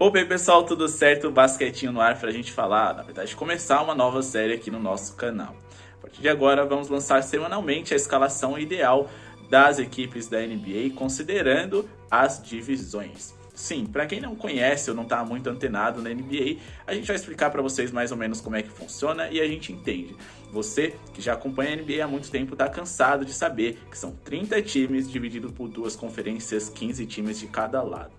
Opa aí pessoal, tudo certo? Basquetinho no ar pra gente falar, na verdade, começar uma nova série aqui no nosso canal. A partir de agora vamos lançar semanalmente a escalação ideal das equipes da NBA, considerando as divisões. Sim, para quem não conhece ou não está muito antenado na NBA, a gente vai explicar para vocês mais ou menos como é que funciona e a gente entende. Você que já acompanha a NBA há muito tempo está cansado de saber que são 30 times divididos por duas conferências, 15 times de cada lado.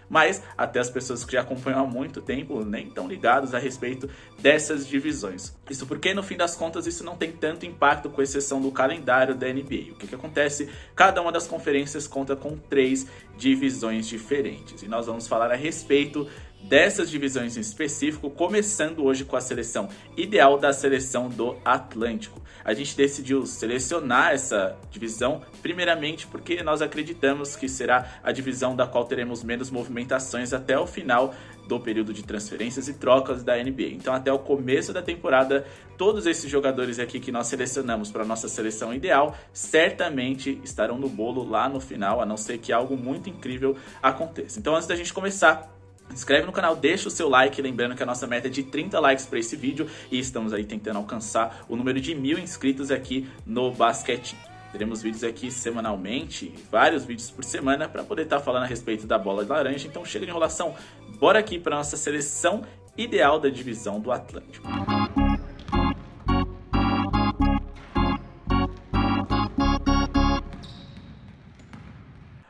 Mas até as pessoas que já acompanham há muito tempo nem estão ligados a respeito dessas divisões. Isso porque, no fim das contas, isso não tem tanto impacto, com exceção do calendário da NBA. O que acontece? Cada uma das conferências conta com 3 divisões diferentes. E nós vamos falar a respeito dessas divisões em específico, começando hoje com a seleção ideal da seleção do Atlântico. A gente decidiu selecionar essa divisão primeiramente porque nós acreditamos que será a divisão da qual teremos menos movimentações até o final do período de transferências e trocas da NBA. Então até o começo da temporada, todos esses jogadores aqui que nós selecionamos para a nossa seleção ideal certamente estarão no bolo lá no final, a não ser que algo muito incrível aconteça. Então antes da gente começar, se inscreve no canal, deixa o seu like, lembrando que a nossa meta é de 30 likes para esse vídeo e estamos aí tentando alcançar o número de 1000 inscritos aqui no Basquetinho. Teremos vídeos aqui semanalmente, vários vídeos por semana para poder estar falando a respeito da bola de laranja, então chega de enrolação, bora aqui para nossa seleção ideal da divisão do Atlântico.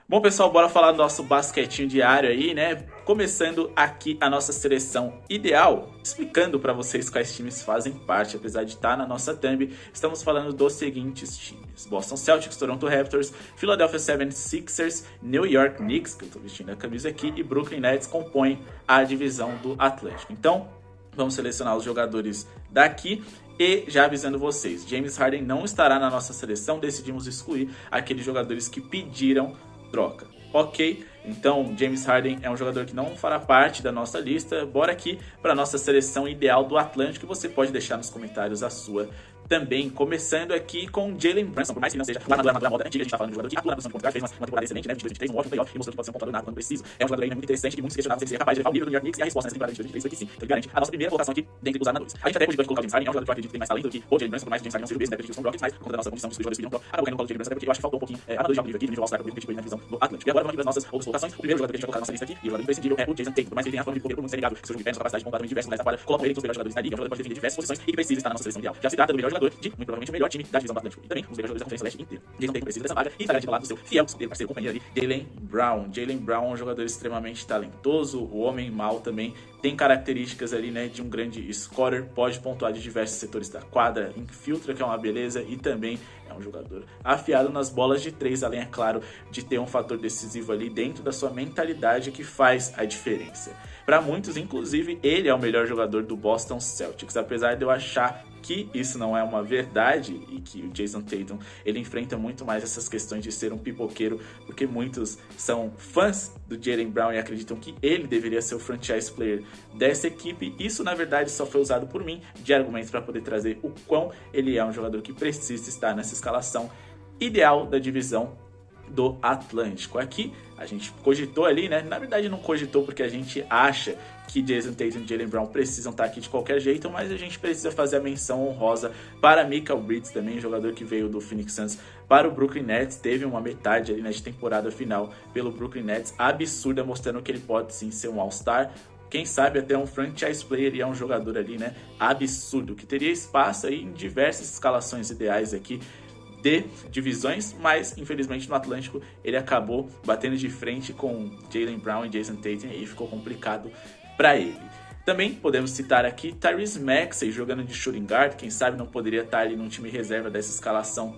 Bom pessoal, bora falar do nosso basquetinho diário aí, né? Começando aqui a nossa seleção ideal, explicando para vocês quais times fazem parte, apesar de estar na nossa thumb, estamos falando dos seguintes times: Boston Celtics, Toronto Raptors, Philadelphia 76ers, New York Knicks, que eu estou vestindo a camisa aqui, e Brooklyn Nets compõem a divisão do Atlântico. Então, vamos selecionar os jogadores daqui. E já avisando vocês, James Harden não estará na nossa seleção, decidimos excluir aqueles jogadores que pediram troca. Ok, então James Harden é um jogador que não fará parte da nossa lista. Bora aqui para a nossa seleção ideal do Atlântico. Você pode deixar nos comentários a sua também, começando aqui com Jalen Brunson. Por mais que não seja uma moda antiga, a gente tá falando de um jogador que atua na posição de ponto guard, fez uma temporada excelente, né, 22, 23, um ótimo playoff, e mostrou que pode ser um pontuador nato quando preciso. É um jogador aí muito interessante e muito questionável se ele seria capaz de levar o nível do New York Knicks, e a resposta nessa temporada de 23 foi que sim. Então ele garante a nossa primeira colocação aqui dentre os armadores. A gente até cogitou de colocar o James Harden, é um jogador que eu acredito que tem mais talento do que o Jalen Brunson, por mais que o James Harden não seja o base, né, acredito que são Rockets, mas por conta da nossa condição de jogadores que não pro, acabou caindo no colo do Jalen Brunson, porque eu acho que faltou um pouquinho armador de alto nível aqui, nível All-Star, que eu acredito que na divisão do Atlântico. E agora vamos aqui para as nossas outras colocações. O primeiro jogador que a gente vai colocar na nossa lista aqui, e o jogador imprescindível, é o Jason Tatum. Por mais que ele tenha a fama de correr por muito ser ligado, que seja diverso, capacidade de completamente diverso, nessa quadra, coloca ele entre os melhores jogadores da liga, é um jogador que pode defender diversas posições e que precisa estar na nossa seleção ideal. Já se trata do melhor jogador de, muito provavelmente, o melhor time da divisão do Atlântico. E também os melhores jogadores da Conferência Leste inteira. Jason Tatum precisa dessa vaga e está garantido ao lado do seu fiel parceiro, companheiro ali, Jaylen Brown. Jaylen Brown é um jogador extremamente talentoso, o homem mal também tem características ali, né, de um grande scorer, pode pontuar de diversos setores da quadra, infiltra, que é uma beleza, e também é um jogador afiado nas bolas de 3, além, é claro, de ter um fator decisivo ali dentro da sua mentalidade que faz a diferença. Para muitos, inclusive, ele é o melhor jogador do Boston Celtics, apesar de eu achar que isso não é uma verdade e que o Jason Tatum ele enfrenta muito mais essas questões de ser um pipoqueiro, porque muitos são fãs do Jaylen Brown e acreditam que ele deveria ser o franchise player dessa equipe. Isso na verdade só foi usado por mim de argumentos para poder trazer o quão ele é um jogador que precisa estar nessa escalação ideal da divisão do Atlântico. Aqui a gente cogitou ali, né? Na verdade não cogitou porque a gente acha que Jason Tatum e Jaylen Brown precisam estar aqui de qualquer jeito, mas a gente precisa fazer a menção honrosa para Mikal Bridges, também jogador que veio do Phoenix Suns para o Brooklyn Nets, teve uma metade ali, né, de temporada final pelo Brooklyn Nets absurda, mostrando que ele pode sim ser um All-Star, quem sabe até um franchise player, e é um jogador ali, né, absurdo, que teria espaço aí em diversas escalações ideais aqui de divisões, mas infelizmente no Atlântico ele acabou batendo de frente com Jaylen Brown e Jason Tatum e aí ficou complicado para ele. Também podemos citar aqui Tyrese Maxey jogando de shooting guard, quem sabe não poderia estar ali num time reserva dessa escalação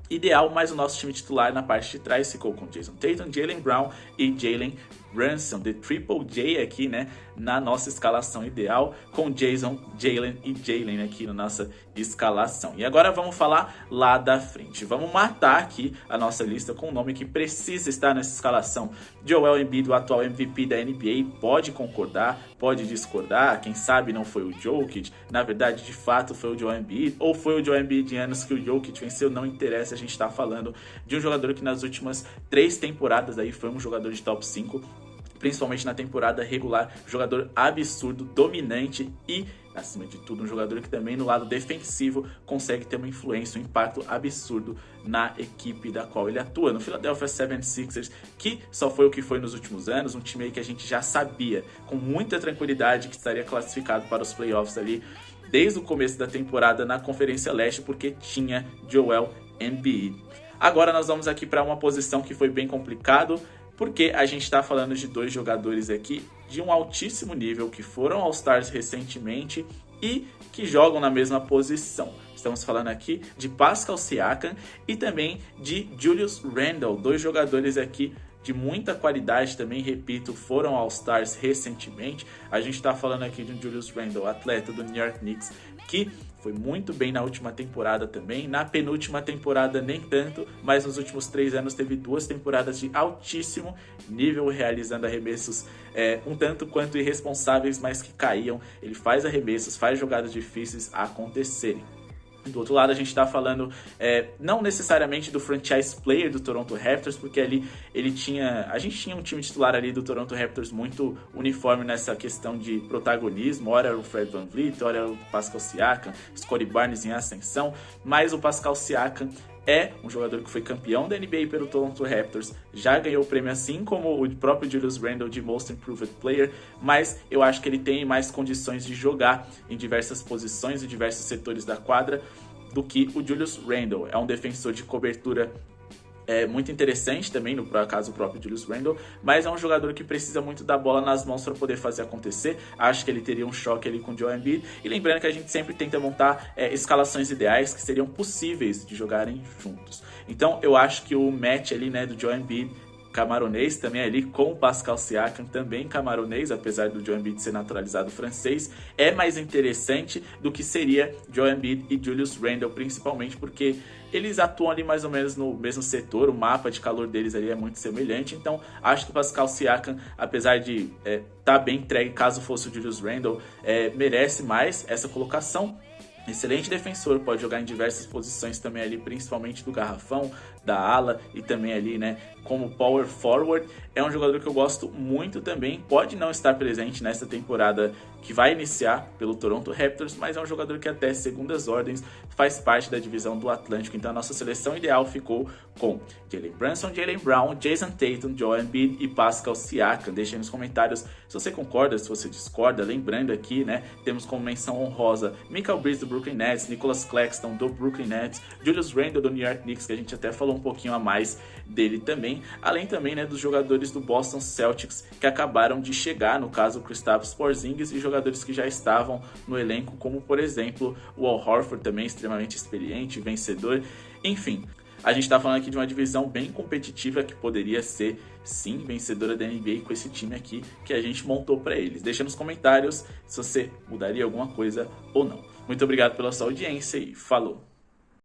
ideal, mas o nosso time titular na parte de trás ficou com Jason Tatum, Jaylen Brown e Jalen Brunson, The Triple J aqui, né, na nossa escalação ideal, com Jason, Jalen e Jalen aqui na nossa escalação. E agora vamos falar lá da frente. Vamos matar aqui a nossa lista com um nome que precisa estar nessa escalação. Joel Embiid, o atual MVP da NBA, pode concordar, pode discordar, quem sabe não foi o Jokic, na verdade, de fato, foi o Joel Embiid, ou foi o Joel Embiid de anos que o Jokic venceu, não interessa, a gente tá falando de um jogador que nas últimas 3 temporadas aí foi um jogador de top 5, principalmente na temporada regular, jogador absurdo, dominante e, acima de tudo, um jogador que também no lado defensivo consegue ter uma influência, um impacto absurdo na equipe da qual ele atua. No Philadelphia 76ers, que só foi o que foi nos últimos anos, um time aí que a gente já sabia com muita tranquilidade que estaria classificado para os playoffs ali desde o começo da temporada na Conferência Leste, porque tinha Joel Embiid. Agora nós vamos aqui para uma posição que foi bem complicado, porque a gente está falando de dois jogadores aqui de um altíssimo nível, que foram All-Stars recentemente e que jogam na mesma posição. Estamos falando aqui de Pascal Siakam e também de Julius Randle, dois jogadores aqui de muita qualidade também, repito, foram All-Stars recentemente. A gente está falando aqui de um Julius Randle, atleta do New York Knicks, que foi muito bem na última temporada também. Na penúltima temporada nem tanto, mas nos últimos 3 anos teve 2 temporadas de altíssimo nível, realizando arremessos um tanto quanto irresponsáveis, mas que caíam. Ele faz arremessos, faz jogadas difíceis acontecerem. Do outro lado, a gente está falando não necessariamente do franchise player do Toronto Raptors, porque ali a gente tinha um time titular ali do Toronto Raptors muito uniforme nessa questão de protagonismo. Ora era o Fred VanVleet, ora era o Pascal Siakam, Scottie Barnes em ascensão, mas o Pascal Siakam é um jogador que foi campeão da NBA pelo Toronto Raptors, já ganhou o prêmio assim como o próprio Julius Randle de Most Improved Player, mas eu acho que ele tem mais condições de jogar em diversas posições e diversos setores da quadra do que o Julius Randle. É um defensor de cobertura muito interessante também, no caso o próprio Julius Randle, mas é um jogador que precisa muito da bola nas mãos para poder fazer acontecer. Acho que ele teria um choque ali com o Joel Embiid, e lembrando que a gente sempre tenta montar escalações ideais que seriam possíveis de jogarem juntos. Então eu acho que o match ali, né, do Joel Embiid, camaronês também ali, com o Pascal Siakam, também camaronês, apesar do Joel Embiid ser naturalizado francês, é mais interessante do que seria Joel Embiid e Julius Randle, principalmente porque eles atuam ali mais ou menos no mesmo setor, o mapa de calor deles ali é muito semelhante. Então acho que o Pascal Siakam, apesar de tá bem entregue caso fosse o Julius Randle, merece mais essa colocação. Excelente defensor, pode jogar em diversas posições também ali, principalmente do garrafão, da ala e também ali, né, como power forward. É um jogador que eu gosto muito também, pode não estar presente nessa temporada que vai iniciar pelo Toronto Raptors, mas é um jogador que até segundas ordens faz parte da divisão do Atlântico. Então a nossa seleção ideal ficou com Jalen Brunson, Jaylen Brown, Jason Tatum, Joel Embiid e Pascal Siakam. Deixe aí nos comentários se você concorda, se você discorda. Lembrando aqui, né, temos como menção honrosa Michael Bridges do Brooklyn Nets, Nicholas Claxton do Brooklyn Nets, Julius Randle do New York Knicks, que a gente até falou um pouquinho a mais dele também, além também, né, dos jogadores do Boston Celtics que acabaram de chegar, no caso o Kristaps Porzingis, e jogadores que já estavam no elenco, como por exemplo o Al Horford, também extremamente experiente, vencedor. Enfim, a gente está falando aqui de uma divisão bem competitiva que poderia ser, sim, vencedora da NBA com esse time aqui que a gente montou para eles. Deixa nos comentários se você mudaria alguma coisa ou não. Muito obrigado pela sua audiência e falou!